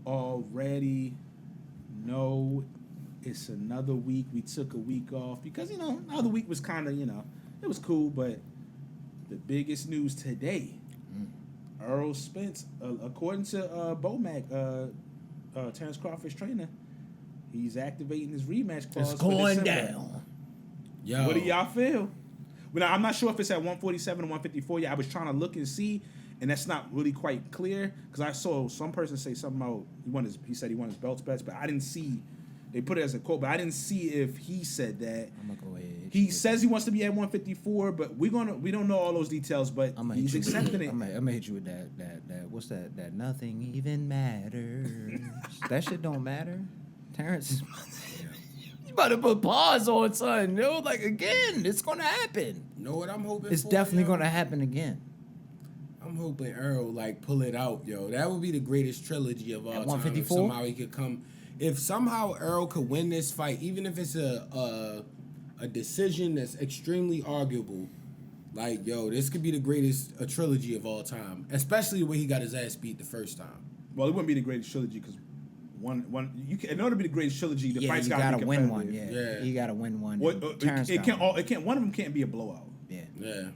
already know it's another week. We took a week off because, the other week was kind of, it was cool. But the biggest news today, Errol Spence, according to Bomac, Terrence Crawford's trainer, he's activating his rematch clause. It's going down. Yo. What do y'all feel? Well, I'm not sure if it's at 147 or 154 yet. I was trying to look and see, and that's not really quite clear because I saw some person say something about he said he won his belts best, but I didn't see. They put it as a quote, but I didn't see if he said that. I'm gonna go ahead. He says he wants to be at 154, but we don't know all those details. But he's accepting it. I'm gonna hit you with that. What's that? That nothing even matters. That shit don't matter. Terrence, you about to put pause on, son. Like again, it's gonna happen. You know what I'm hoping? It's definitely gonna happen again. I'm hoping Errol pull it out, yo. That would be the greatest trilogy of all time. 154? If somehow he could come. If somehow Errol could win this fight, even if it's a decision that's extremely arguable, this could be the greatest trilogy of all time. Especially the way he got his ass beat the first time. Well, it wouldn't be the greatest trilogy because in order to be the greatest trilogy, the fight's got to be win one. Yeah, you got to win one. One of them can't be a blowout. Yeah.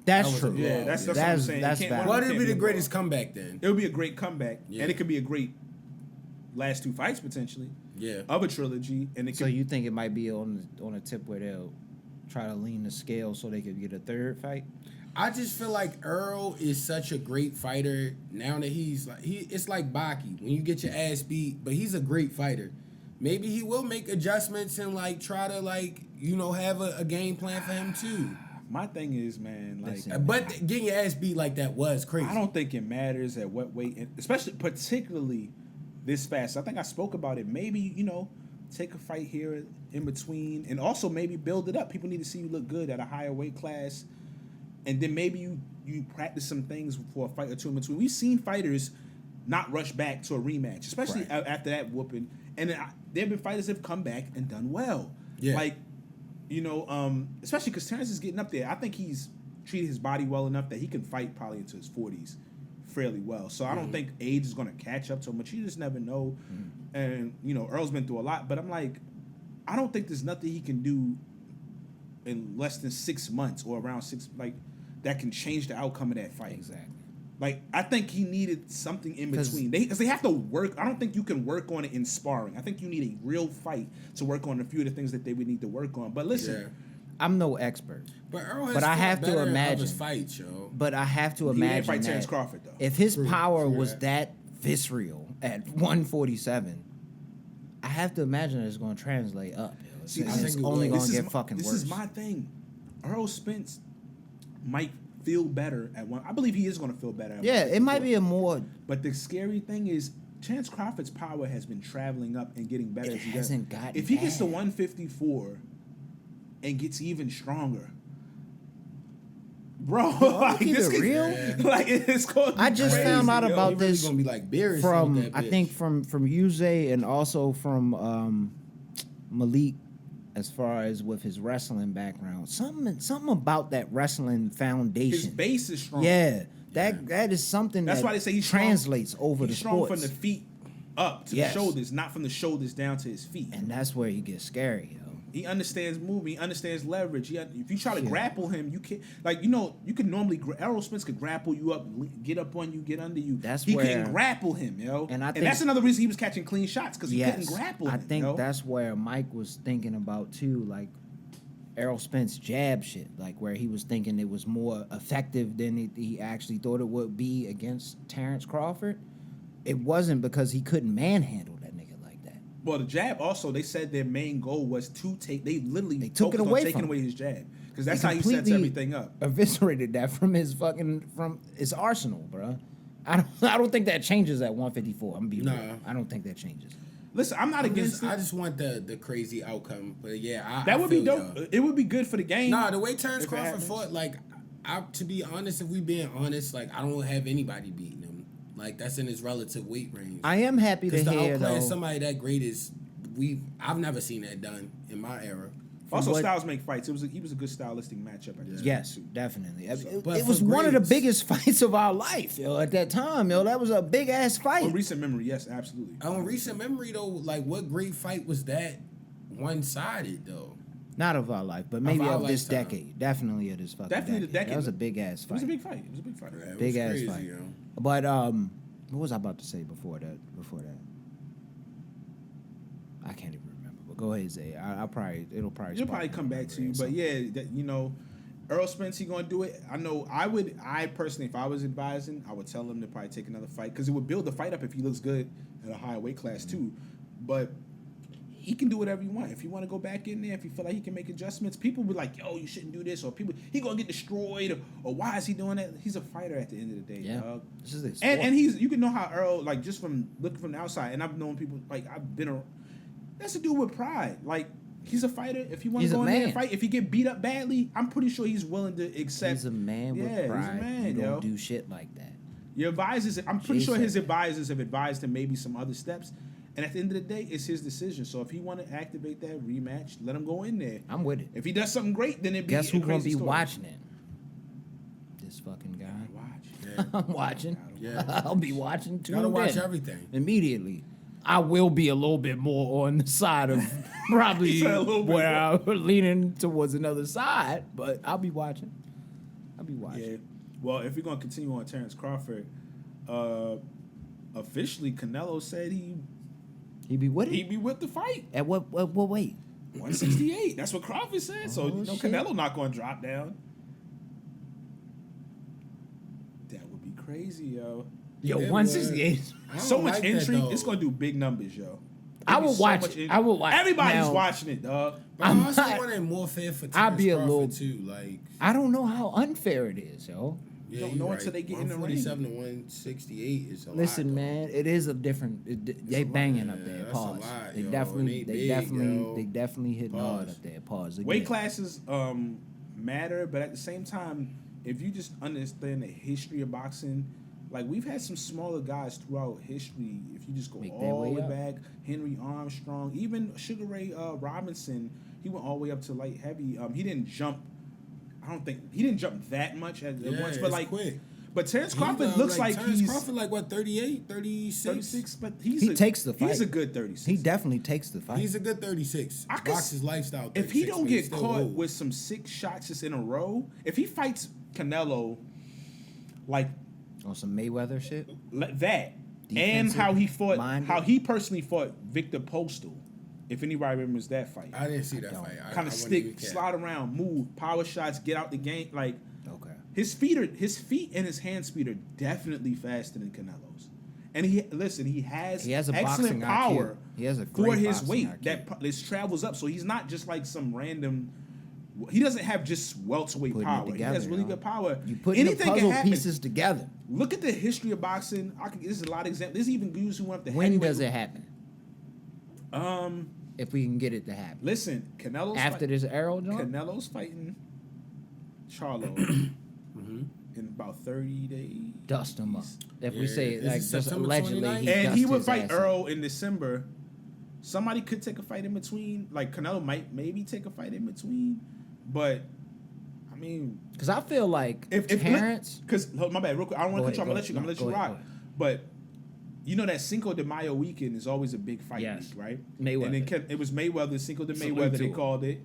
That's true. Yeah, that's what I'm saying. What would be the greatest comeback then? It would be a great comeback, and it could be a great last two fights potentially. Yeah, of a trilogy, and so you think it might be on a tip where they'll try to lean the scale so they could get a third fight? I just feel like Errol is such a great fighter now that it's like Baki when you get your ass beat, but he's a great fighter. Maybe he will make adjustments and try to have a game plan for him too. My thing is, man, but getting your ass beat like that was crazy. I don't think it matters at what weight, especially particularly this fast. I think I spoke about it. Maybe, take a fight here in between and also maybe build it up. People need to see you look good at a higher weight class. And then maybe you practice some things for a fight or two in between. We've seen fighters not rush back to a rematch, especially after that whooping. And there have been fighters that have come back and done well. Yeah. Especially because Terrence is getting up there. I think he's treated his body well enough that he can fight probably into his 40s fairly well. So I don't think age is going to catch up to him, but you just never know. And, Earl's been through a lot, but I'm like, I don't think there's nothing he can do in less than 6 months or around that can change the outcome of that fight. Exactly. I think he needed something in between. Because they have to work. I don't think you can work on it in sparring. I think you need a real fight to work on a few of the things that they would need to work on. But listen, I'm no expert. But Errol I have to imagine his fights, yo. But I have to he imagine didn't fight Terrence Crawford though. If his power was that visceral at 147, I have to imagine it's going to translate up. See, it's only going to get fucking worse. This is my thing. Errol Spence might feel better at one. I believe he is going to feel better. It might be a more. But the scary thing is, Terrence Crawford's power has been traveling up and getting better. It hasn't gotten. If he gets to 154 and gets even stronger, bro, this is real. It's called. I just found out about this gonna be like beer from I think from Yuze and also from Malik. As far as with his wrestling background, something about that wrestling foundation. His base is strong. Yeah, that is something. That's why they say he translates over he's the strong sports. from the feet up to the shoulders, not from the shoulders down to his feet. And that's where he gets scary, yo. He understands moving. He understands leverage. If you try to grapple him, you can't. You can normally. Errol Spence could grapple you up, get up on you, get under you. He couldn't grapple him, yo. And that's another reason he was catching clean shots because he couldn't grapple him. I think that's where Mike was thinking about too, Errol Spence jab shit, where he was thinking it was more effective than he actually thought it would be against Terrence Crawford. It wasn't because he couldn't manhandle that nigga like that. Well, the jab also, they said their main goal was to take. They literally took it away taking away his jab because that's how he sets everything up. Eviscerated that from his arsenal, bro. I don't think that changes at 154. I'm be real. I don't think that changes. Listen, I'm not against it. I just want the crazy outcome, but that would be dope. It would be good for the game. Nah, the way Terrence Crawford fought, to be honest, if we being honest, I don't have anybody beating him. That's in his relative weight range. I am happy to hear outplaying somebody that great I've never seen that done in my era. Also, styles make fights. He was a good stylistic matchup. Yes, definitely. But It was for one of the greats- biggest fights of our life, yo. At that time, yo, that was a big ass fight. On recent memory, yes, absolutely. On recent memory though, like what great fight was that one sided though? Not of our life, but maybe our of this lifetime. decade. Definitely of this fucking Definitely the decade. That was a big ass It fight. was a big fight. It was a big fight. Yeah, it Big was ass crazy, fight. yo. But what was I about to say before that? I can't even remember. But go ahead, Zay. It'll probably. It'll spark probably my come back to memory you, or but something. yeah, that, you know, Errol Spence, he gonna do it. I know. I personally, if I was advising, I would tell him to probably take another fight because it would build the fight up if he looks good at a higher weight class too. But he can do whatever you want. If you want to go back in there, if you feel like he can make adjustments, people be like, "Yo, you shouldn't do this," or people, he gonna get destroyed, or why is he doing that? He's a fighter at the end of the day, Yeah. dog. This is the And you can know how Errol, like, just from looking from the outside, and I've known people, like, that's a dude with pride. Like, he's a fighter. If he want He's to a go in there man. and fight, if he get beat up badly, I'm pretty sure he's willing to accept. He's a man with Yeah, pride. he's a man, you don't yo. do shit like that. Your advisors, I'm pretty Jay sure said his that. advisors have advised him maybe some other steps. And at the end of the day, it's his decision. So if he want to activate that rematch, let him go in there. I'm with it. If he does something great, then it'd be Guess a who's gonna crazy be story. watching it? This fucking guy. Watch. Yeah. I'm watching. Yeah. I'll be watching too. Gotta watch everything. Immediately. I will be a little bit more on the side of probably He said a little bit where I'm leaning towards another side, but I'll be watching. Yeah. Well, if we're gonna continue on Terrence Crawford, officially Canelo said He be with it? he'd be with the fight. At what weight? 168. That's what Crawford said. So Oh, shit. Canelo not gonna drop down. That would be crazy, yo. Yo, It 168. I don't So much like that, intrigue. though. It's gonna do big numbers, yo. I It'd be will so watch much it. I will watch it. Everybody's Now- watching it, dog. But I I'm also not- want it more fair for I'll Terrence be a Crawford little- too. Like, I don't know how unfair it is, yo. yeah, don't you know right. until they get in the ring. 147 to 168 is a lot. Listen, though. man, it is a different. They a lot, banging up yeah, there. that's a Pause. lot, They yo. definitely, It ain't they big, definitely, yo. they definitely hitting hard Pause. up there. Pause. Again. Weight classes matter, but at the same time, if you just understand the history of boxing, like we've had some smaller guys throughout history. If you just go Make their all the way way up. back, Henry Armstrong, even Sugar Ray Robinson, he went all the way up to light heavy. He didn't jump. I don't think he didn't jump that much at Yeah, once, but it's like quick. But Terrence He, Crawford looks like Terrence he's Crawford like what 38, 36? 36, but he's He takes the He's fight. a good 36. He definitely takes the fight. He's a good 36. I could Box his lifestyle. If he 36, don't but he's get still caught old. with some 6 shots just in a row, if he fights Canelo like On some Mayweather shit. that, and Defensive how he fought, minded. how he personally fought Victor Postal, if anybody remembers that fight, I didn't see that don't. fight. I kind of wouldn't even stick, care. slide around, move, power shots, get out the game. Like Okay. his feet and his hand speed are definitely faster than Canelo's. And he has He has a excellent boxing power. IQ. He has a for great his boxing weight IQ. that this travels up. So he's not just like some random. He doesn't have just welterweight Putting it power. He together, has really yo. good power. You putting the Anything can puzzle happen. pieces together. Look at the history of boxing. There's a lot of examples. There's even dudes who went up to When heavyweight. does it happen? If we can get it to happen. Listen, Canelo's After this Errol joint? Canelo's fighting Charlo in about 30 days. Dust him up. If we Yeah, say this like is just September allegedly 29th? he And dust he would his fight ass up. Errol in December. Somebody could take a fight in between. Like Canelo might maybe take a fight in between, but I mean, Cause I feel like if Terrence. because my bad, real quick, I don't want Go to cut you. I'm ahead, gonna let you. go I'm gonna let you ahead, rock. go ahead. But you know that Cinco de Mayo weekend is always a big fight Yes. week, right? Mayweather. And then it was Mayweather, Cinco de Salute Mayweather, to they him. called it,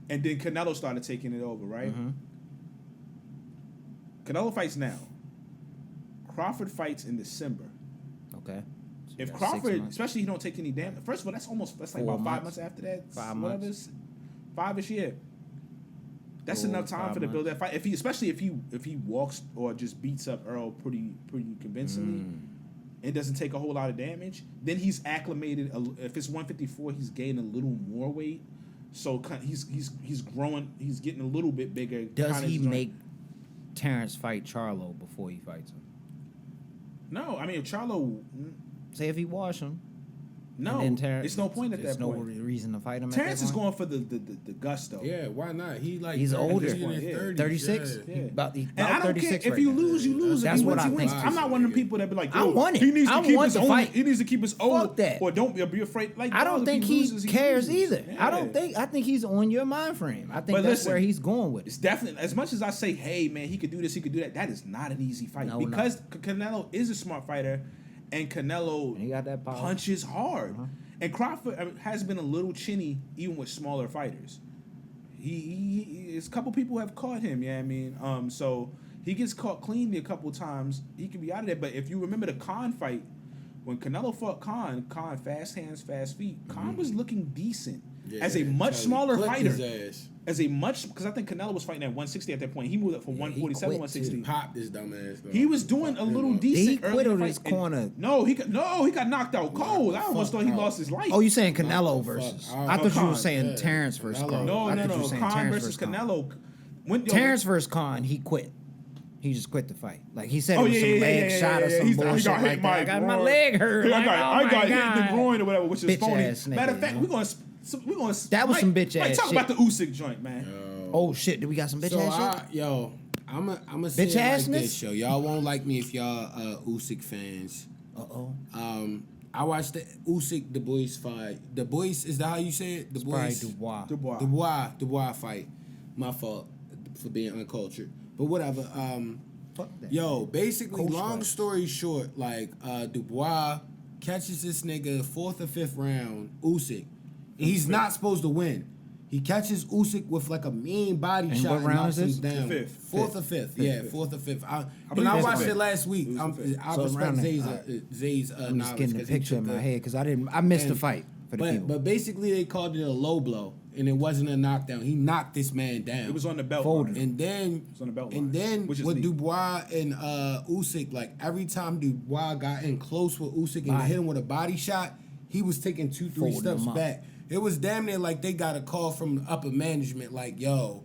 and then Canelo started taking it over, right? Mhm. Canelo fights now. Crawford fights in December. Okay. So If we got 6 Crawford, months. especially he don't take any damage. First of all, that's like 4 about 5 months. months after that. 5 whatever, months. 5ish, yeah. That's 4, enough time 5 for to build months. that fight. Especially if he walks or just beats up Errol pretty convincingly, and doesn't take a whole lot of damage, then he's acclimated. If it's 154, he's gaining a little more weight. So he's growing. He's getting a little bit bigger. Does kinda he joint- make Terrence fight Charlo before he fights him? No, I mean if Charlo. Say if he wash him. No, And then Terrence, it's no point at there's that no point. reason to fight him. Terrence at is that point. going for the gusto. Yeah, why not? He like He's 30, older. in his Yeah. 30s, 36. yeah. Yeah. He's And I about don't 36 care if right you now. lose, you lose. That's If you what win, I you win. think. I'm not one of them people that be like, I yo, want it. he needs I to keep want his the own. fight. He needs to keep his own. Fuck that. Or don't be afraid. Like I don't if think he loses, cares loses. either. Yeah. I think he's on your mind frame. I think But that's listen, where he's going with It's it. definitely, as much as I say, hey man, he could do this, he could do that. That is not an easy fight No, because Canelo is a smart fighter, and Canelo And he got that power. punches hard. And Crawford has been a little chinny even with smaller fighters. His couple people have caught him. Yeah, I mean, so he gets caught cleanly a couple times. He can be out of there. But if you remember the Khan fight, when Canelo fought Khan fast hands, fast feet. Khan was looking decent as a much smaller fighter. As a much, because I think Canelo was fighting at 160 at that point. He moved up from 147 to 160. Popped his dumb ass. Though. He was doing a little decent. He quit early in on the his fight, and- corner. No, he got knocked out cold. I almost thought he lost his life. Oh, you saying Canelo Knock the versus? fuck out. I thought you Khan, were saying yeah. Terrence versus Canelo. Khan. No, I no, thought you no. were saying Khan Terrence versus Khan. Canelo. Terrence versus Khan, he quit. He just quit the fight. Like he said, Oh, it was yeah, some yeah, leg yeah, shot or yeah, some he bullshit got hit like by that. I got my groin. leg hurt. Yeah, Like, I got hit in the God. groin or whatever, which is Bitch phony. ass nigga, Matter of fact, yo. we're gonna That was some bitch Mike, ass talk shit. about the Usyk joint, man. Oh shit! Do we got some bitch So ass shit? I'm a say Bitch it like assness? this, yo. Y'all won't like me if y'all Usyk fans. I watched the Usyk Du Bois fight. Du Bois, is that how you say it? Du Bois. Dubois fight. My fault for being uncultured, but whatever. Fuck that. Yo, basically, Coach long fight. story short, like Dubois catches this nigga 4th or 5th round, Usyk, and he's not supposed to win. He catches Usyk with like a mean body And shot what and round knocks is him this? down. Fifth. 4th or 5th, yeah, 4th or 5th. believe I it's watched fifth. it last week. It was I the fifth. So respect around Zay's, there. Zay's I'm just knowledge getting the 'cause he picture in took my head because I missed the fight for the people. But basically, they called it a low blow, and it wasn't a knockdown. He knocked this man down. It was on the belt. Folded. line. And then, on the belt line, and then which is with neat. Dubois and Usyk, like every time Dubois got in close with Usyk and Body. hit him with a body shot, he was taking 2-3 Folding steps him up. back. It was damn near like they got a call from upper management, like, yo,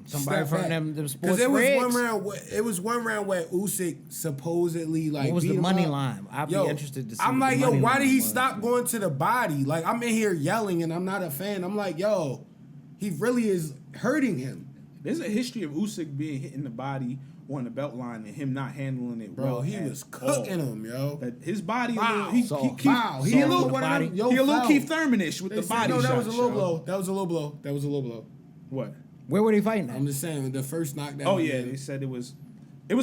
Somebody step from back. them sports it was regs? one round. It was one round where Usyk supposedly like. What was beat the him money up. line? I'd be Yo, interested to see. I'm what like, the yo, money why line did he was. stop going to the body? Like, I'm in here yelling and I'm not a fan. I'm like, yo, he really is hurting him. There's a history of Usyk being hit in the body on the belt line and him not handling it Bro, well. he at was all. cooking him, yo. That his body, Wow. he Soft. Wow, he a little Soft one of body. them, Yo, he a little foul. Keith Thurman-ish with They the said, body no, that shot, was a low yo. blow. That was a low blow. That was a low blow. What? Where were they fighting at? I'm just saying, the first knockdown. Oh yeah, they said it was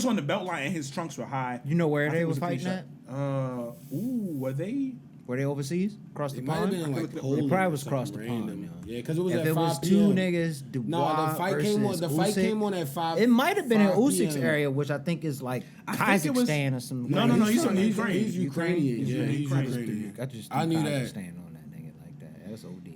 on the belt line and his trunks were high. You know where I they think it was a clean fighting shot. at? Were they? Were they overseas? Across the It might have pond? been like It Poland probably or was across the something pond, random. yo. Yeah, because it was If at it 5 was two p.m. niggas, Dubois No, the fight came on. versus The fight Usyk. came on at 5. It might have been in 5 Usyk's p.m. area, which I think is like I think it was- Kazakhstan or something. No, no, no, he's from from Ukraine. He's Ukrainian. He's Yeah, from he's Ukraine. Ukrainian. I just I knew that. Kazakhstan on that nigga like that. That's OD.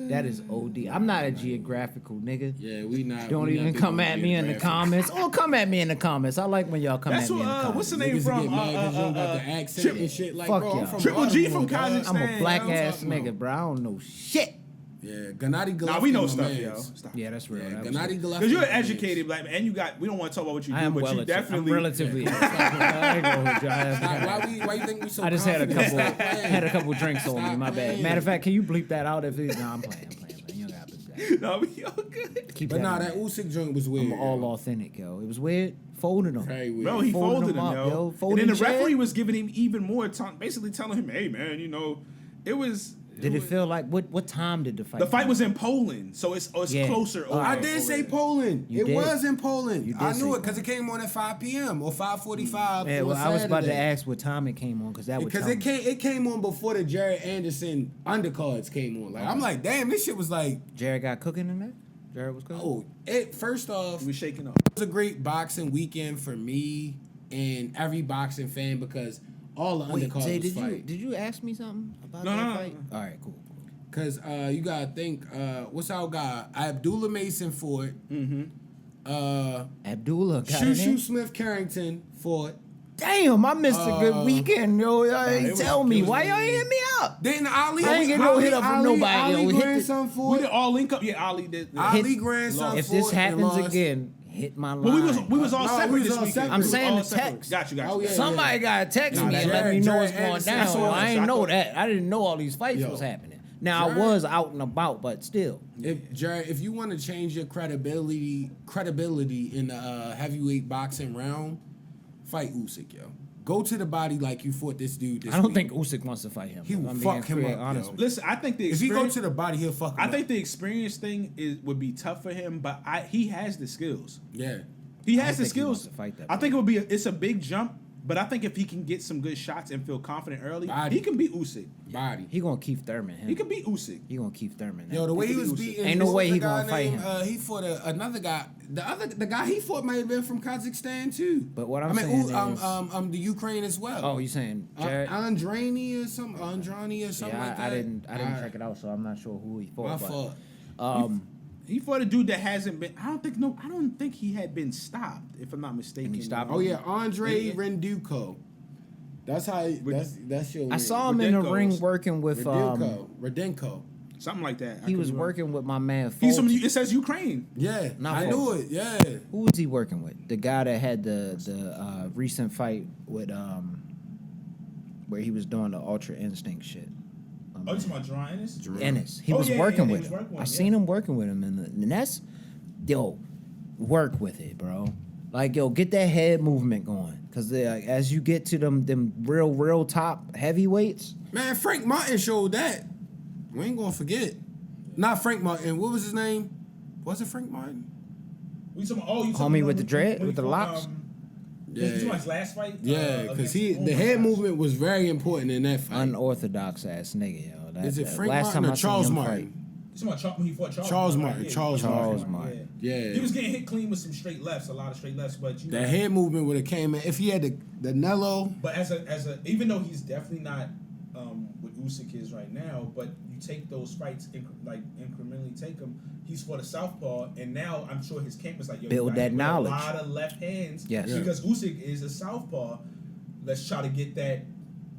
That is OD. I'm not a geographical nigga. Yeah, we not. Don't we even not come big at on me in the geographic. comments. Oh, come at me in the comments. I like when y'all come That's at me in the what. comments. What's the name Niggas from? get mad 'cause you don't got the accent and shit. Like, fuck bro, I'm y'all. from Triple G from Baltimore, dog. Kazakhstan. I'm a black what I'm ass talking about. nigga, bro. I don't know shit. Yeah, Gennady Golovkin. Nah, we know my stuff, mans. yo. Stop. Yeah, that's real. Yeah, That was Gennady real. Golovkin. Because you're my an mans. educated black man, and you got. We don't want to talk about what you I do, am but well you definitely. I'm relatively. I ain't gonna hold you. Why you think we so I just had a confident? couple Stop playing. had a couple drinks on me. Stop My bad. playing. Matter of fact, can you bleep that out if it's? No, I'm playing. You don't gotta bleep that. No, we all good. Keep But nah, in that there. Usyk joint was weird. I'm all yo. authentic, yo. It was weird. Folded him. Very weird. Bro, he Folded folded him him, up, yo. yo. And Folded then the Chad. referee was giving him even more time, basically telling him, "Hey, man, you know, it was." Did it feel like what time did the fight? The fight come? was in Poland, so it's Yeah. closer. All over- right. I did over say there. Poland. You It did. was in Poland. You did I say knew it because it Poland. came on at 5 p.m. or 5:45. Yeah, on well, I was about to Saturday. ask what time it came on because that would Because tell me. it came on before the Jared Anderson undercards came on. Like I'm like, damn, this shit was like, Jared got cooking in there. Jared was cooking. oh, it first off, We shaking up. it was a great boxing weekend for me and every boxing fan because all the Wait, undercards Zay, was did fight. you ask me something about No, that no, no, fight? All right, cool. Cause you gotta think, what's our guy? Abdullah Mason fought. Abdullah got Shoo in Shoo there. Smith Carrington fought. Damn, I missed a good weekend, yo. Tell me, why y'all ain't hit me up? Then Ali. I ain't get no hit up from nobody, yo. Ali Hit the- grandson We fought. did all link up. Yeah, Ali did. Ali grandson If fought this and happens lost. again, hit my line. Well, we was all No, separate we was this all weekend. separate. I'm We was saying all the separate. text. Got you. Oh, yeah. Somebody gotta text me and let me know what's going down. That's all I I ain't know thought. that. I didn't know all these fights was happening. Now I Jared- was out and about, but still. If you want to change your credibility in the heavyweight boxing realm, fight Usyk, yo. Go to the body like you fought this dude. This I don't week. think Usyk wants to fight him. He will I'm fuck being him clear, up, honest yo. with you. Listen, I think the If he experience. go to the body, he'll fuck him I up. think the experience thing would be tough for him, but he has the skills. Yeah. He I has don't the think he wants skills. to fight that I think it would be. It's a big jump, but I think if he can get some good shots and feel confident early, Body. he can beat Usyk. Body. He gonna Keith Thurman him. He can beat Usyk. He gonna Keith Thurman. Yo, the way he could was be Usyk. beating, Ain't no what way was he the guy gonna fight named? him. He fought another guy. The guy he fought might have been from Kazakhstan too. But what I'm saying is- the Ukraine as well. Oh, you saying Jared? Andrani or something like that. I didn't check it out, so I'm not sure who he fought. My but, fault. He fought a dude that hasn't been. I don't think he had been stopped. If I'm not mistaken. And he stopped Oh yeah, Andre Yeah. Renduko. That's how. That's your. I name. saw him in the Radenko. ring working with. Redenko. Something like that. I He could was be wrong. working with my man. He's from. Fulton. It says Ukraine. Yeah, Not I knew Fulton. it. Yeah. Who was he working with? The guy that had the recent fight with where he was doing the Ultra Instinct shit. Oh, you talking about Jerron Ennis? Ennis. He Oh, was yeah, working he with was him. working with I him, seen him working with him, and that's work with it, bro. Like get that head movement going, cause as you get to them real top heavyweights, Man, Frank Martin showed that. We ain't gonna forget. Not Frank Martin. What was his name? Was it Frank Martin? You talking about, Homie with the dread, with the locks? Yeah. You talking about his last fight? Yeah, because against- the my head gosh. movement was very important in that fight. unorthodox ass nigga, yo. Is it Frank last Martin time or I seen Charles him Martin? fight. You talking about when he fought Charles? Charles Martin, Martin, right? Charles Martin. Yeah. He was getting hit clean with some straight lefts, a lot of straight lefts, but The head movement would have came in. If he had the Nello, But as a even though he's definitely not what Usyk is right now, but you take those fights incrementally take them. He's fought a southpaw, and now I'm sure his camp is like, yo, Build you gotta that hit with knowledge. A lot of left hands, Yes. Yeah. because Usyk is a southpaw. Let's try to get that.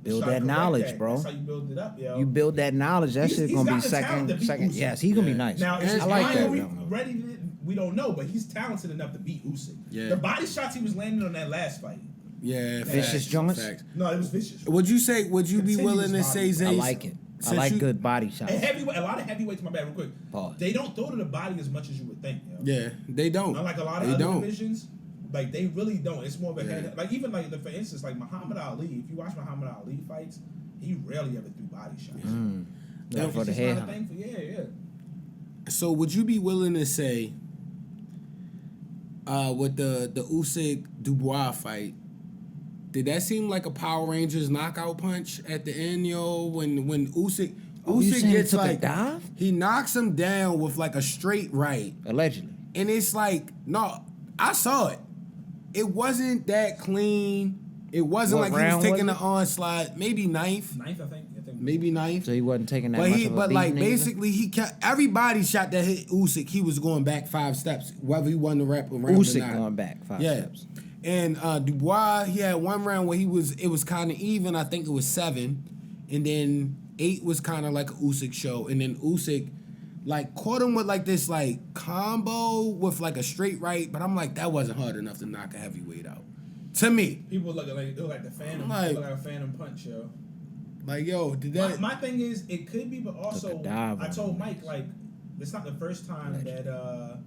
Build try to that correct knowledge, that. bro. That's how you build it up, yo. You build that knowledge, that He's shit gonna got be the talent to beat second. Usyk. Yes, he gonna be Yeah. nice. Now, is his I like mind that. gonna yo. be ready to, we don't know, but he's talented enough to beat Usyk. Yeah. The body shots he was landing on that last fight. yeah, Vicious facts, joints? facts. No, it was vicious. Would you be Continuous willing to body. say Zay? I like it. I since like you- good body shots. And heavyweight, a lot of heavyweights, my bad, real quick. Pause. They don't throw to the body as much as you would think. Yo. Yeah, they don't. Unlike a lot of they other don't. divisions, like they really don't. It's more of a Yeah. head. Like even like for instance, like Muhammad Ali. If you watch Muhammad Ali fights, he rarely ever threw body shots. Yeah, Like, for it's the just head not a hunt. thing for yeah. So would you be willing to say, with the Usyk Dubois fight, did that seem like a Power Rangers knockout punch at the end, yo? When Usyk Oh, you saying he gets took a like dive? he knocks him down with like a straight right, Allegedly. and it's like no, I saw it. It wasn't that clean. It wasn't What like he was round taking was the it? onslaught. Maybe ninth, Ninth, I think. maybe ninth. So he wasn't taking that But much he, of a but like beating either? basically, he kept everybody shot that hit Usyk. He was going back 5 steps, whether he won the rap around or Usyk not. going back 5 Yeah. steps. And Dubois, he had one round where it was kind of even. I think it was 7, and then 8 was kind of like a Usyk show, and then Usyk like caught him with like this like combo with like a straight right. But I'm like, that wasn't hard enough to knock a heavyweight out. To me, People look like the Phantom. Like- Look like a Phantom punch, yo. like yo, did that? My thing is, it could be, but also, Took a dive I on told him. Mike, like, it's not the first time that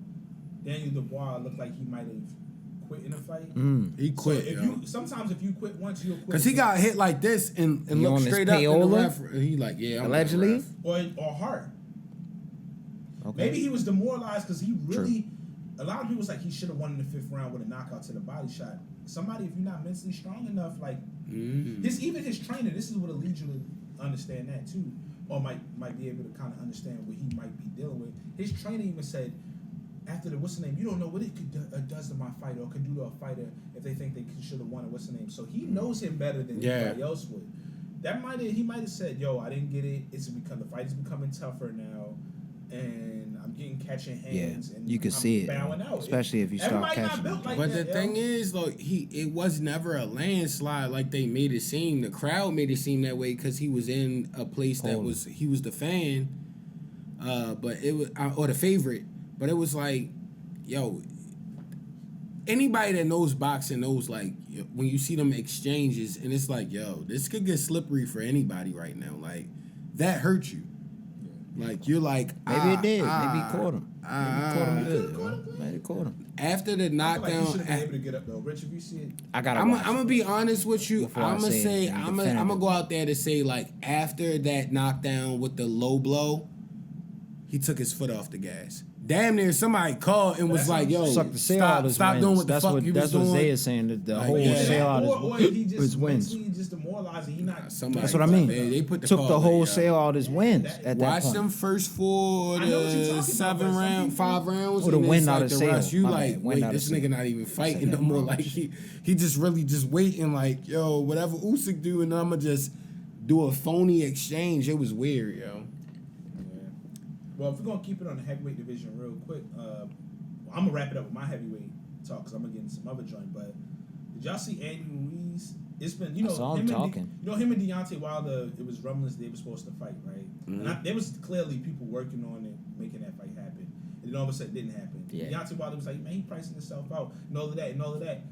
Daniel Dubois looked like he might have quit in a fight. He quit, So yo. sometimes if you quit once, you'll quit. Cause he again. got hit like this and You looked on this straight up in the payola? ref. And he like, yeah, I'm Allegedly? the ref. or heart. Okay. Maybe he was demoralized because he really. A lot of people was like he should have won in the 5th round with a knockout to the body shot. Somebody, if you're not mentally strong enough, like even his trainer, this is what will lead you to understand that too, or might be able to kind of understand what he might be dealing with. His trainer even said after the what's the name, you don't know what it does to my fighter or could do to a fighter if they think they should have won or what's the name. So he knows him better than anybody else would. He might have said, "Yo, I didn't get it. The fight is becoming tougher now, and I'm getting catching hands." Yeah, and you can I'm see it, bowing out. especially if you start Everybody not catching built it. like But that, the yo. thing is, like it was never a landslide like they made it seem. The crowd made it seem that way because he was in a place that he was the fan, but it was or the favorite. But it was like, yo, anybody that knows boxing knows, like, when you see them exchanges, and it's like, yo, this could get slippery for anybody right now. Like, that hurts you. Like, you're like, Maybe it did. Maybe it caught him. Maybe it caught him good. Maybe it caught him. After the knockdown, I feel like he should have been able to get up though. Rich, if you see it, I gotta. I'm gonna be honest with you. Before I'm gonna say it, I'm gonna go out there to say, like, after that knockdown with the low blow, he took his foot off the gas. Damn near somebody called and was like, "Yo, suck the sale out his stop wins. doing what the fuck you was doing." That's what Zay is saying. That the Like, whole yeah. sale out or he his just wins. mentally just demoralizing. He not. Somebody- That's what I mean. They put the took call the whole in, yo. sale out his wins at that Watch point. them first 4 I know what you're to talking 7 about, but some rounds, people- 5 rounds, Or the and win it's out like of the sale. rest. You My like, bad. Win wait, out this of nigga sale. not even fighting no more. Like he just really just waiting. Like, yo, whatever Usyk do, and I'ma just do a phony exchange. It was weird, yo. Yeah. Well, if we're gonna keep it on the heavyweight division real quick, I'm gonna wrap it up with my heavyweight talk because I'm gonna get into some other joint. But did y'all see Andy Ruiz? It's been, you know, I saw him talking. him and Deontay Wilder. It was rumblings they were supposed to fight, right? Mm-hmm. And there was clearly people working on it, making that fight happen. And then all of a sudden, it didn't happen. Yeah. Deontay Wilder was like, "Man, he pricing himself out, and all of that, and all of that."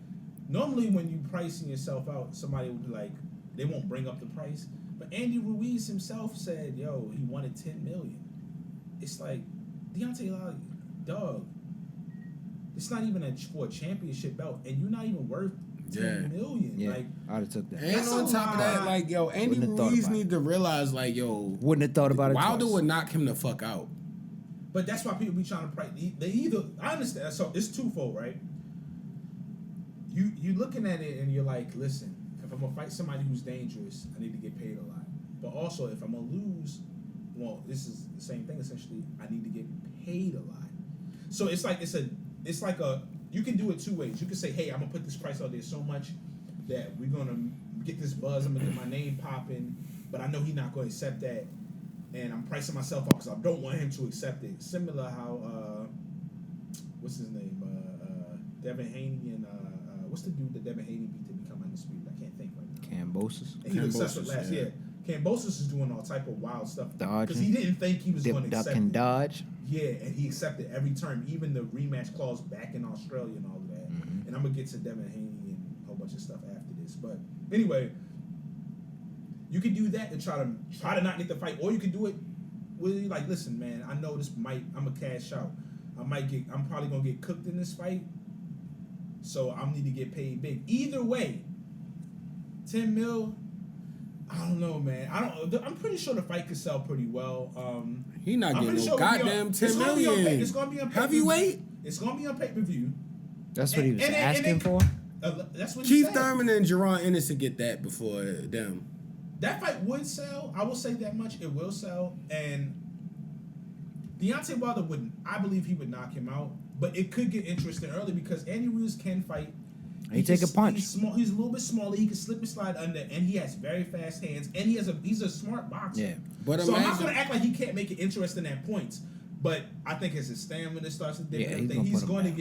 Normally, when you pricing yourself out, somebody would be like, they won't bring up the price. But Andy Ruiz himself said, "Yo, he wanted $10 million." It's like Deontay Wilder, dog. It's not even for a championship belt, and you're not even worth $10 million. Yeah, Like, I'd have took that. And That's on a top of that, lot. like, yo, Andy Wouldn't have thought Ruiz about need to realize, like, yo, Wouldn't have thought about it Wilder twice. would knock him the fuck out. but that's why people be trying to price. They either, I understand. So it's twofold, right? You looking at it and you're like, listen, if I'm gonna fight somebody who's dangerous, I need to get paid a lot. But also, if I'm gonna lose, well, this is the same thing essentially. I need to get paid a lot. So it's like you can do it two ways. You can say, hey, I'm gonna put this price out there so much that we're gonna get this buzz. I'm gonna get my name popping, but I know he's not gonna accept that, and I'm pricing myself out because I don't want him to accept it. Similar how what's his name, Devin Haney and what's the dude that Devin Haney beat to become undisputed? I can't think right now. Cambosis. And he was successful Cambosis, last yeah. year. Cambosis is doing all type of wild stuff Dodging. because he didn't think he was going to Duck accept and it. dodge. Yeah, and he accepted every term, even the rematch clause back in Australia and all of that. Mm-hmm. And I'm gonna get to Devin Haney and a whole bunch of stuff after this. But anyway, you can do that and try to not get the fight, or you can do it with like, listen, man, I know this I'm a cash out. I'm probably gonna get cooked in this fight, so I need to get paid big. Either way, 10 mil. I don't know, man. I'm pretty sure the fight could sell pretty well. He not I'm getting pretty no sure it'll be goddamn on- 10 million. It's gonna be on pay-per-view. Heavyweight? It's gonna be on pay-per-view. That's what he was And asking for. That's what he Keith said. Thurman and Jerron Ennis to get that before them. That fight would sell. I will say that much. It will sell. And Deontay Wilder I believe he would knock him out. But it could get interesting early because Andy Ruiz can fight. He take a punch. He's small. He's a little bit smaller. He can slip and slide under, and he has very fast hands. And he's a smart boxer. Yeah. But So I'm not imagine- going to act like he can't make it interesting at points. But I think as his stamina starts to dip, Yeah, and everything, he's going to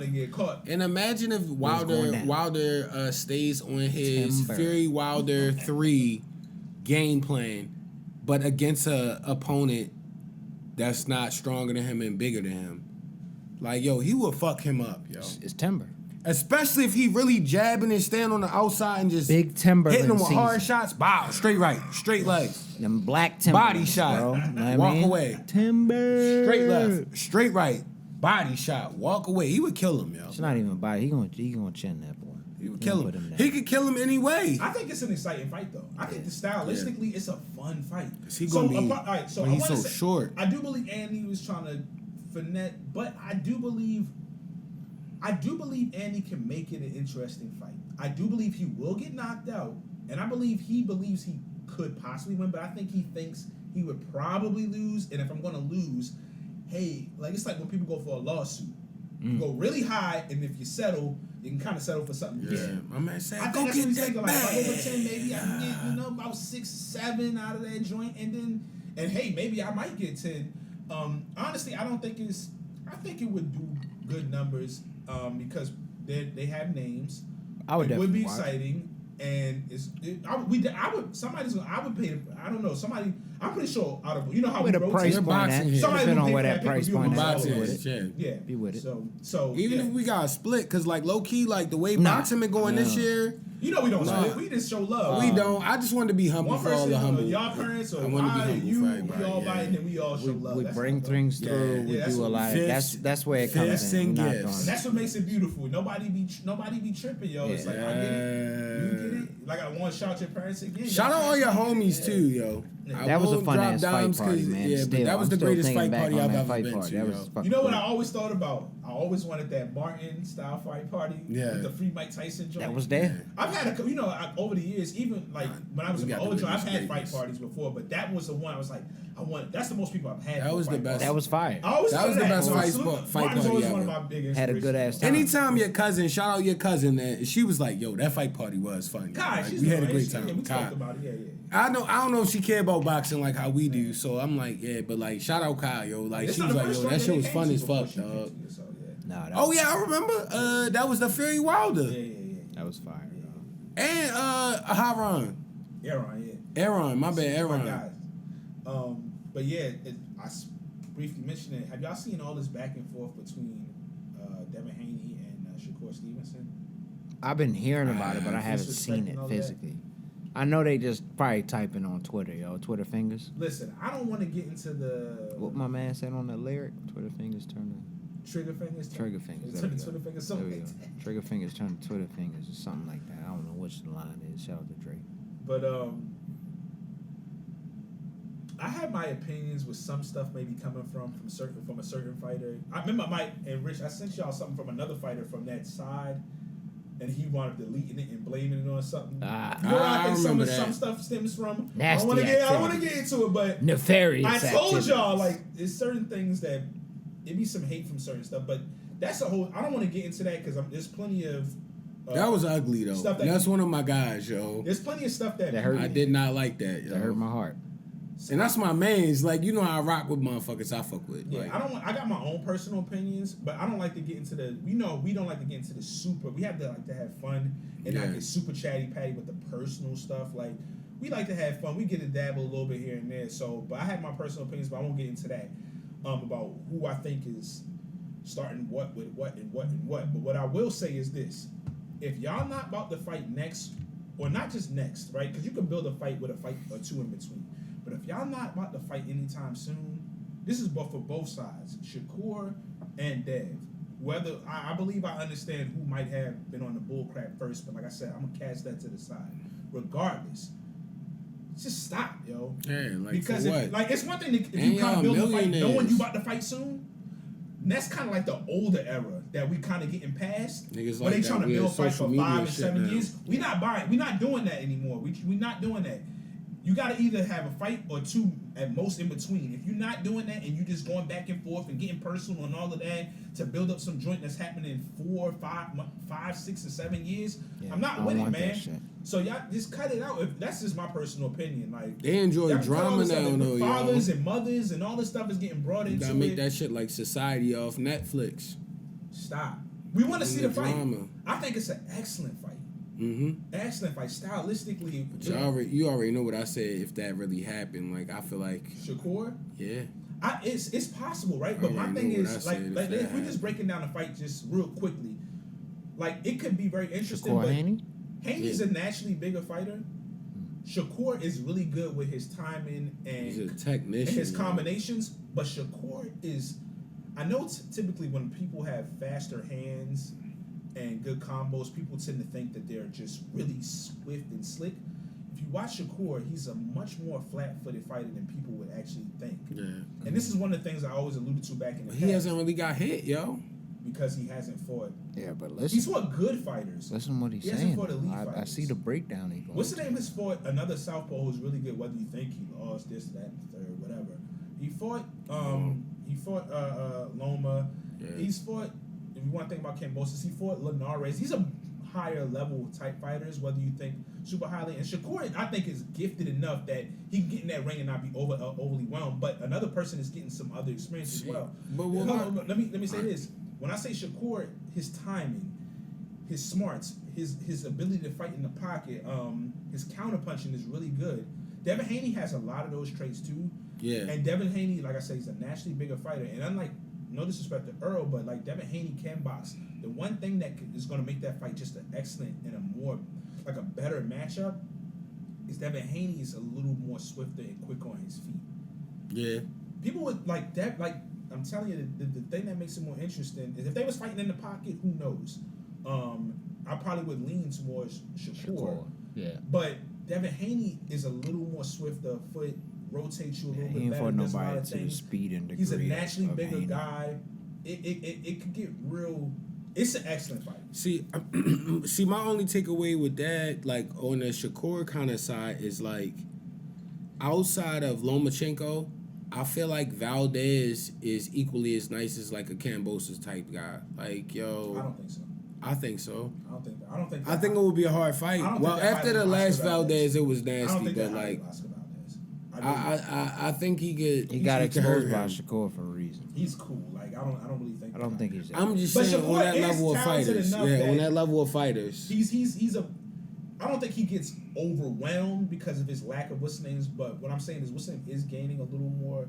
get caught. And imagine if going down. Wilder stays on his Timber. Fury Wilder 3 game plan, but against a opponent that's not stronger than him and bigger than him. Like, yo, he will fuck him up, yo. It's timber. Especially if he really jabbing and stand on the outside and just Big Timberland hitting him with hard season. shots. Bow, straight right, straight legs. Them black timber. Body shot. Bro. Know what I Walk mean? away. Timber. Straight left, straight right, body shot. Walk away. He would kill him, yo. It's not even body. He gonna chin that boy. He would He kill gonna him. put down. He could kill him anyway. I think it's an exciting fight, though. I think stylistically, it's a fun fight. He gonna be- all right, so when I he's wanna so say, short. I do believe Andy was trying to finesse, but I do believe Andy can make it an interesting fight. I do believe he will get knocked out, and I believe he believes he could possibly win, but I think he thinks he would probably lose. And if I'm going to lose, hey, like it's like when people go for a lawsuit. You go really high, and if you settle, you can kind of settle for something. Yeah, my man said, I go think that's what get he's that thinking. Like, if I go bag. for 10, maybe I can get, about 6, 7 out of that joint, and hey, maybe I might get 10. Honestly, I think it would do good numbers, because they have names. I would It would be definitely watch. exciting. And I would pay. I don't know. Somebody. I'm pretty sure out of Where we the rotate. price point at? boxing here. Somebody Depending would on pay where for that price pay-per-view point and at. all Boxing Be that. with is, it. yeah. Yeah, Be with it. So Even yeah. if we got a split, cause like low key, like the way Nah. boxing been going this No. year, we don't Nah. split. We just show love. we don't. I just wanted to be humble One for all person, the humble. y'all parents, or I wanna be I, humble you, for we everybody, all yeah. buy it, and then we all show love. We That's bring all. things Yeah. through. We Yeah, that's do a what- lot of Fifths- that's where it comes fifths in. and We're not gifts. And doing that's what makes it beautiful. Nobody be tripping, yo. It's like I get it, you get it. Like I want to shout your parents again. Shout out all your homies Yeah. too, yo. I That was a won't fun drop ass fight dimes party, 'cause- man. Yeah, Still, but that was I'm the still greatest thinking fight back party on I've that ever fight been party. to. That was yo. fucking You know what I great. always thought about? I always wanted that Martin style fight party. Yeah. With the free Mike Tyson joint. That was there. I've had over the years, even like when I was we in my got the old joint, I've biggest had fight greatness. parties before, but that was the one I was like, that's the most people I've had. That for was the fight best. parties. That was fire. I always That thought was the best So fight salute- spot- fight Martin's party always one of ever. my big Had a good inspirations. ass time. Anytime your cousin, shout out your cousin, that she was like, "Yo, that fight party was fun." Kai, Like, she's we had a nice. great time. Yeah, we Kai. talked about it. Yeah. I don't know if she care about boxing like how we do. So I'm like, yeah, but like, shout out Kai, yo. Like It's she not was the like, first yo, joint that shit they was came fun to as before fuck, she came dog. to you, so, yeah. No, that Oh was, yeah, I remember. That was the Fury Wilder Yeah. that was fire. and Haran. Errol, Aaron, my bad, My Aaron. guys. But yeah, briefly mentioned it. Have y'all seen all this back and forth between Devin Haney and Shakur Stevenson? I've been hearing about it, but I haven't seen disrespecting it all that. physically. I know they just probably typing on Twitter, yo. Twitter fingers. Listen, I don't want to get into the What my man said on the lyric? Twitter fingers turn to trigger fingers. trigger fingers. There Turn we to go. Twitter fingers. There Something we like go. that. Trigger fingers turn to Twitter fingers or something like that. I don't know which the line is. Shout out to Drake. But I have my opinions with some stuff maybe coming from a certain fighter. I remember Mike and Rich. I sent y'all something from another fighter from that side, and he wound up deleting it and blaming it on something. Ah. You know where I think remember some that. stuff stems from. Nasty I don't want to activities. get into it, but Nefarious. I told activities. y'all like there's certain things that it be some hate from certain stuff, but that's a whole. I don't want to get into that because there's plenty of. That was ugly though. Stuff that- That's one of my guys, yo. There's plenty of stuff that That hurt I did not like that, yo. That hurt my heart. And that's my man's. Like, you know how I rock with motherfuckers I fuck with. Yeah, Like, I got my own personal opinions, but I don't like to get into the. We don't like to get into the super. We have to like to have fun and not Yeah. get super chatty patty with the personal stuff. Like we like to have fun. We get to dabble a little bit here and there. So, but I have my personal opinions, but I won't get into that. About who I think is starting what with what and what and what. But what I will say is this: if y'all not about to fight next, or not just next, right? Because you can build a fight with a fight or two in between. But if y'all not about to fight anytime soon, this is both for both sides, Shakur and Dev. Whether I believe I understand who might have been on the bullcrap first, but like I said, I'm gonna cast that to the side. Regardless, just stop, yo. yeah, like Because for what? like it's one thing to, if And you kind y'all of build a fight knowing millionaires. you about to fight soon. And that's kind of like the older era that we kind of getting past. Niggas When like they that trying to weird build fight social for media 5 and shit 7 now. years. We not doing that anymore. We not doing that. You got to either have a fight or two at most in between. If you're not doing that and you just going back and forth and getting personal and all of that to build up some joint that's happening in 4, 5, 6, and 7 years, Yeah, I'm I not don't with it, want that man. shit. So y'all just cut it out. That's just my personal opinion. Like They enjoy y'all can cut all drama this stuff. now, The though, yo. fathers and mothers and all this stuff is getting brought You into gotta make it. that shit like Society off Netflix. Stop. We want to see the the fight. drama. I think it's an excellent fight. Mm-hmm. Excellent fight. Stylistically, But you already know what I said. If that really happened, like I feel like, Shakur. yeah, It's possible, right? But my already thing know what is, I like said if that if we just happened. breaking down the fight just real quickly, like it could be very interesting. Shakur but Haney? Haney's Yeah. a naturally bigger fighter. Shakur is really good with his timing he's a and technician. his yo. combinations, but Shakur is. I know typically when people have faster hands and good combos, people tend to think that they're just really swift and slick. If you watch Shakur, he's a much more flat-footed fighter than people would actually think. Yeah, And this is one of the things I always alluded to back in the but past. he hasn't really got hit, yo. Because he hasn't fought. Yeah, but He's listen. fought good fighters. Listen what he's He hasn't saying. fought elite I fighters. see the breakdown he going What's the to. name? Has fought another southpaw who's really good. Whether you think he lost this, that, and the third, whatever. He fought. Loma. Yeah. He's fought. If you want to think about Cambosis, he fought Linares. These are higher level type fighters. Whether you think super highly, and Shakur, I think is gifted enough that he can get in that ring and not be overly whelmed. But another person is getting some other experience as well. But Hold on, let me say this. When I say Shakur, his timing, his smarts, his ability to fight in the pocket, his counter punching is really good. Devin Haney has a lot of those traits too. Yeah. And Devin Haney, like I say, he's a naturally bigger fighter. And unlike, no disrespect to Errol, but like Devin Haney can box. The one thing that is going to make that fight just an excellent and a more, like a better matchup is Devin Haney is a little more swifter and quick on his feet. Yeah. People would like that, like, I'm telling you, the thing that makes it more interesting is if they was fighting in the pocket, who knows? I probably would lean towards Shakur. Yeah. But Devin Haney is a little more swifter foot, rotates you a little He bit ain't better. fought Does a lot nobody of to the things. speed and degree. He's a naturally of bigger Haney. guy. It could get real. It's an excellent fight. See, see, my only takeaway with that, like on the Shakur kind of side, is like outside of Lomachenko, I feel like Valdez is equally as nice as like a Kambosos type guy. Like, yo, I don't think so. I think so. I think it would be a hard fight. I don't Well, think that after fight the with last Oscar Valdez, it was I don't nasty, think but that like, Oscar Valdez. I think he could. He got could hurt exposed by him. Shakur for a reason. He's cool. Like I don't really think. I don't think he's. I'm just But saying Shakur on that is level of talented fighters. enough Yeah, that on that level of fighters. He's a. I don't think he gets overwhelmed because of his lack of what's names. But what I'm saying is what's name is gaining a little more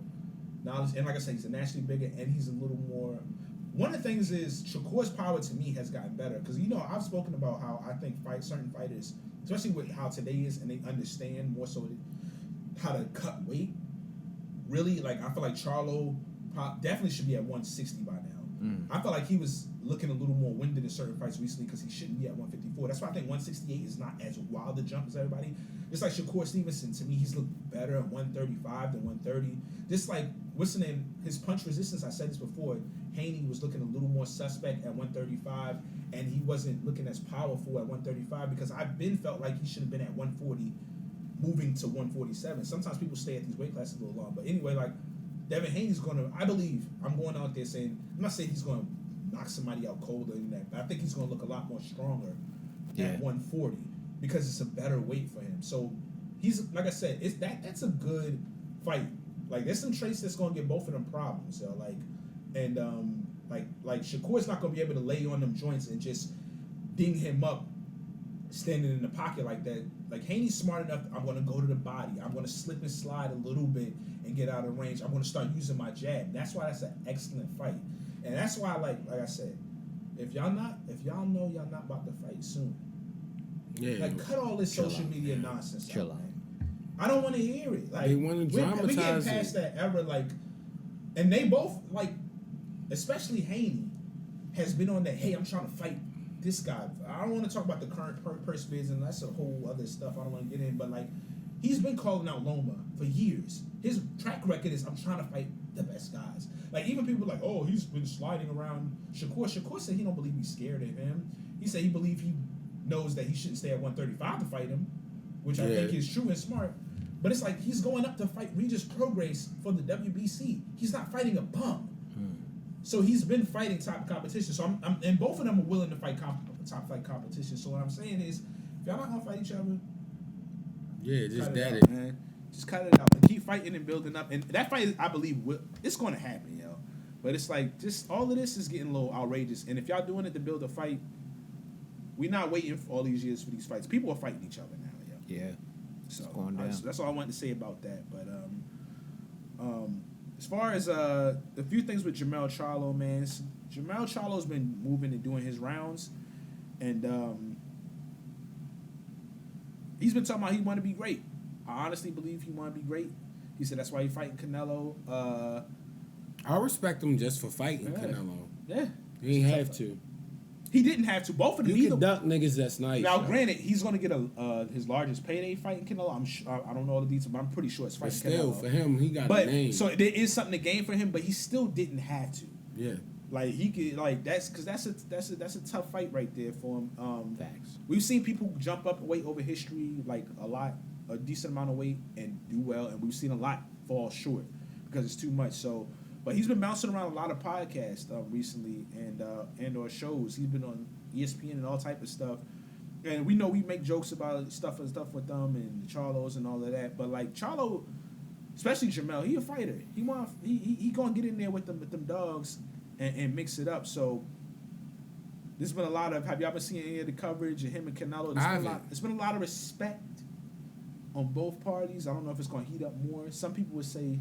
knowledge, and like I said, he's a naturally bigger, and he's a little more. One of the things is Shakur's power to me has gotten better because I've spoken about how I think certain fighters, especially with how today is, and they understand more so how to cut weight. Really, like I feel like Charlo definitely should be at 160 by now. I felt like he was looking a little more winded in certain fights recently because he shouldn't be at 154. That's why I think 168 is not as wild a jump as everybody. Just like Shakur Stevenson, to me, he's looked better at 135 than 130. Just like, what's the name? His punch resistance, I said this before, Haney was looking a little more suspect at 135, and he wasn't looking as powerful at 135 because I've been felt like he should have been at 140 moving to 147. Sometimes people stay at these weight classes a little long. But anyway, like, Devin Haney's going to, I believe, I'm going out there saying, I'm not saying he's going to knock somebody out colder than that, but I think he's going to look a lot more stronger at 140 because it's a better weight for him. So he's, like I said, that's a good fight. Like, there's some traits that's going to get both of them problems. So, like, and like Shakur's not going to be able to lay on them joints and just ding him up standing in the pocket like that. Like, Haney's smart enough, I'm going to go to the body. I'm going to slip and slide a little bit and get out of range. I'm going to start using my jab. That's why that's an excellent fight. And that's why, like I said, if y'all know y'all not about to fight soon, like, cut all this social media nonsense Chill out, out. man. I don't want to hear it. Like, They wanna we getting dramatize past it. that era, like, and they both, like, especially Haney, has been on that, hey, I'm trying to fight this guy. I don't want to talk about the current purse bids, and that's a whole other stuff I don't want to get in, but, like, he's been calling out Loma for years. His track record is, I'm trying to fight the best guys. Like, even people like, oh, he's been sliding around Shakur. Shakur said he don't believe he's scared of him. He said he believes he knows that he shouldn't stay at 135 to fight him, which I think is true and smart. But it's like he's going up to fight Regis Prograis for the WBC. He's not fighting a bum. So he's been fighting top competition. So I'm and both of them are willing to fight top fight competition. So what I'm saying is, if y'all not gonna fight each other, just cut that it it. out, man. Just cut it out and keep fighting and building up. And that fight, I believe, it's going to happen, yo. But it's like, just all of this is getting a little outrageous. And if y'all doing it to build a fight, we're not waiting for all these years for these fights. People are fighting each other now, yo. Yeah. So going down. that's all I wanted to say about that. But as far as a few things with Jermell Charlo, man, Jermell Charlo's been moving and doing his rounds, and he's been talking about he want to be great. I honestly believe he want to be great. He said that's why he fighting Canelo. I respect him just for fighting Yeah. Canelo. Yeah, He ain't have to. he didn't have to. Both of them. You can duck niggas that's nice. Now, yo. granted, he's going to get his largest payday fighting Canelo. I don't know all the details, but I'm pretty sure it's But fighting still, Canelo. for him, he got a But name. so there is something to gain for him, but he still didn't have to. Yeah. Like he could, like that's because that's a tough fight right there for him. Facts. We've seen people jump up weight over history, like a decent amount of weight, and do well, and we've seen a lot fall short because it's too much. So, but he's been bouncing around a lot of podcasts recently and or shows. He's been on ESPN and all type of stuff. And we know we make jokes about stuff with them and the Charlos and all of that. But like Charlo, especially Jermell, he a fighter. He gonna get in there with them dogs and mix it up. So there's been a lot of. Have y'all been seeing any of the coverage of him and Canelo? There's been a lot of respect on both parties. I don't know if it's going to heat up more. Some people would say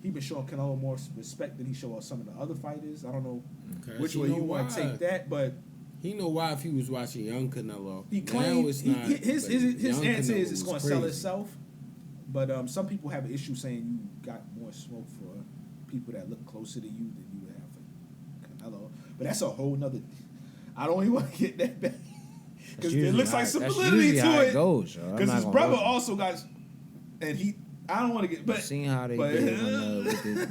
he been showing Canelo more respect than he showed some of the other fighters. I don't know which way you want to take that, but he know why if he was watching young Canelo. He claimed it's not, his answer is it's Canelo going to was sell crazy. itself. But some people have an issue saying you got more smoke for people that look closer to you than you would have for Canelo. But that's a whole nother. I don't even want to get that back because it looks like some validity to it. Because his brother also got, and he. I don't want to get, but seeing how they did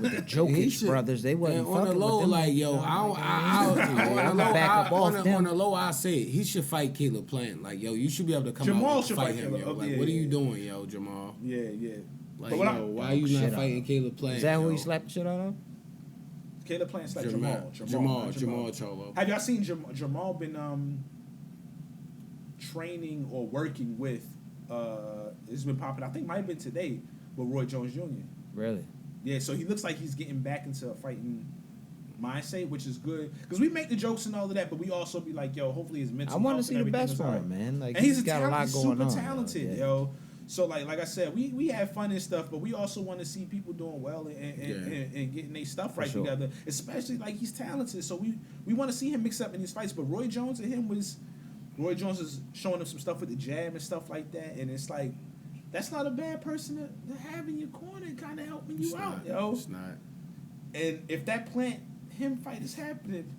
with the Jokic brothers, they wasn't on the fucking low, with them. like yo, on the low, I say it. He should fight Caleb Plant. Like yo, you should be able to come Jamal out should and fight fight him, Caleb. yo. Like Yeah, what are you yeah. doing, yo, Jamal? Yeah, yeah. Like But yo, why are you not fighting Caleb Plant? Is that who yo? he slapped the shit out of? Caleb Plant's like Jamal Charlo. Have y'all seen Jamal been training or working with? It's been popping. I think it might have been today with Roy Jones Jr. Really? Yeah, so he looks like he's getting back into a fighting mindset, which is good because we make the jokes and all of that, but we also be like, yo, hopefully his mental. I want to health see and the everything best is for all him, right. man. Like And he's got a lot going super on. talented, yo. So like I said, we have fun and stuff, but we also want to see people doing well and getting their stuff right together. Especially like he's talented, so we want to see him mix up in these fights. But Roy Jones is showing him some stuff with the jab and stuff like that, and it's like that's not a bad person to have in your corner and kind of helping you out, yo. It's not. And if that him fight is happening,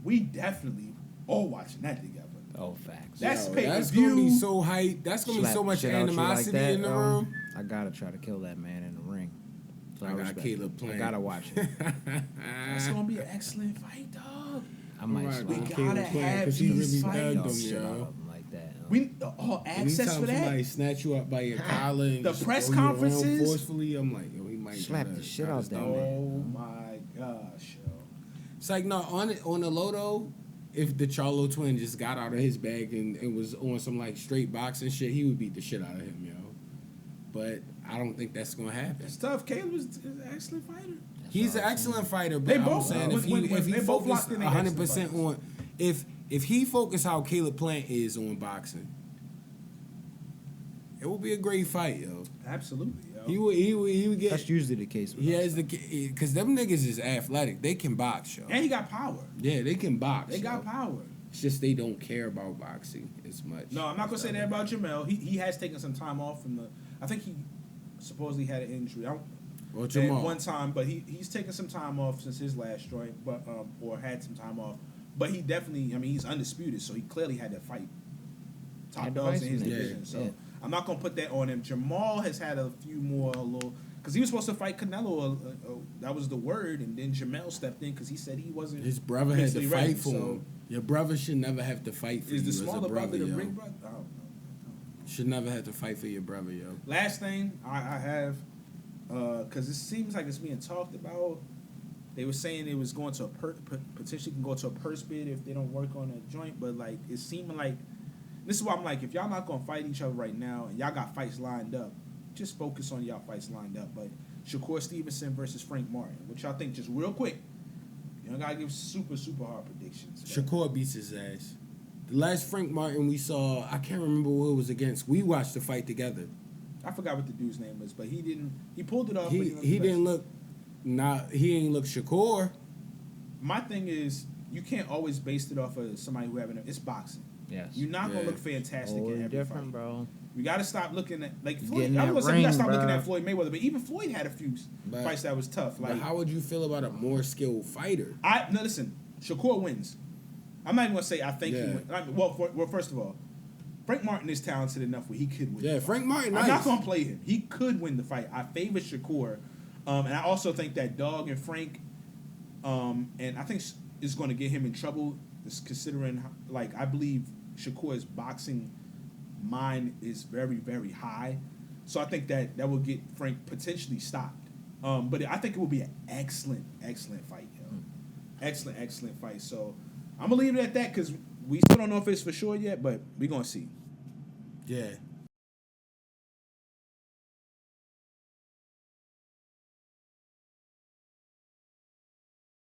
we definitely all watching that together. Oh, facts. That's Yo, pay-per-view. that's gonna be so hype. That's gonna be so much animosity in the room. I gotta try to kill that man in the ring. So I got respect Caleb it. Plant. I gotta watch it. That's gonna be an excellent fight, dog. I might Right, slide. we gotta have because he these really fights. thugged him, Shit out yo. of him like that. We all access Anytime for that. somebody snatch you up by your collar and The just press throw you around conferences? forcefully, I'm like, yo, he might Slap do the shit Try to out that stop man. him. Oh my gosh, yo. It's like no on the low though. If the Charlo twin just got out of his bag and was on some like straight boxing shit, he would beat the shit out of him, yo. But I don't think that's gonna happen. It's tough. Caleb is an excellent fighter. He's an excellent fighter, but They I'm both- saying if when he they both focused locked in, they 100% excellent on if he focused how Caleb Plant is on boxing, it will be a great fight, yo. Absolutely, yo. He would get. That's usually the case. With He us. has because them niggas is athletic. They can box, yo. And he got power. Yeah, they can box. They got yo. power. It's just they don't care about boxing as much. No, I'm not gonna say that about Jamel. He has taken some time off from the. I think he supposedly had an injury. Well, At Jamal. one time, but he's taken some time off since his last joint, but or had some time off. But he definitely, I mean, he's undisputed, so he clearly had to fight top Had dogs in his devices, yeah, division. So yeah. I'm not gonna put that on him. Jamal has had a few more because he was supposed to fight Canelo. That was the word, and then Jamel stepped in because he said he wasn't. His brother had to mentally fight ready, for so him. Your brother should never have to fight for Is you the as a smaller brother the yo. big brother? I don't know. Should never have to fight for your brother, yo. Last thing I have, because it seems like it's being talked about. They were saying it was going to potentially can go to a purse bid if they don't work on a joint, but like it's seeming like this is why I'm like, if y'all not gonna fight each other right now and y'all got fights lined up, just focus on y'all fights lined up. But Shakur Stevenson versus Frank Martin, which y'all think just real quick. You don't gotta give super hard predictions. but- Shakur beats his ass. The last Frank Martin we saw, I can't remember who it was against. We watched the fight together. I forgot what the dude's name was, but he pulled it off. He but didn't look. He ain't look Shakur. My thing is, you can't always base it off of somebody who having it's boxing. Yes. You're not gonna Yeah. look fantastic Totally in every different, fight. bro. We got to stop looking at like Get Floyd. in I that was gonna say we got to ring, stop looking bruh. at Floyd Mayweather, but even Floyd had a few But- fights that was tough. But Like how would you feel about a more skilled fighter? no, listen, Shakur wins. I'm not even gonna say I think he Yeah. wins. Well, first of all, Frank Martin is talented enough where he could win. Yeah, the fight. Frank Martin. I'm Nice. not gonna play him. He could win the fight. I favor Shakur, and I also think that Dog and Frank, and I think is going to get him in trouble. Just considering, like, I believe Shakur's boxing mind is very, very high, so I think that will get Frank potentially stopped. But I think it will be an excellent fight, yo. Excellent fight. So I'm gonna leave it at that because we still don't know if it's for sure yet, but we're gonna see. Yeah.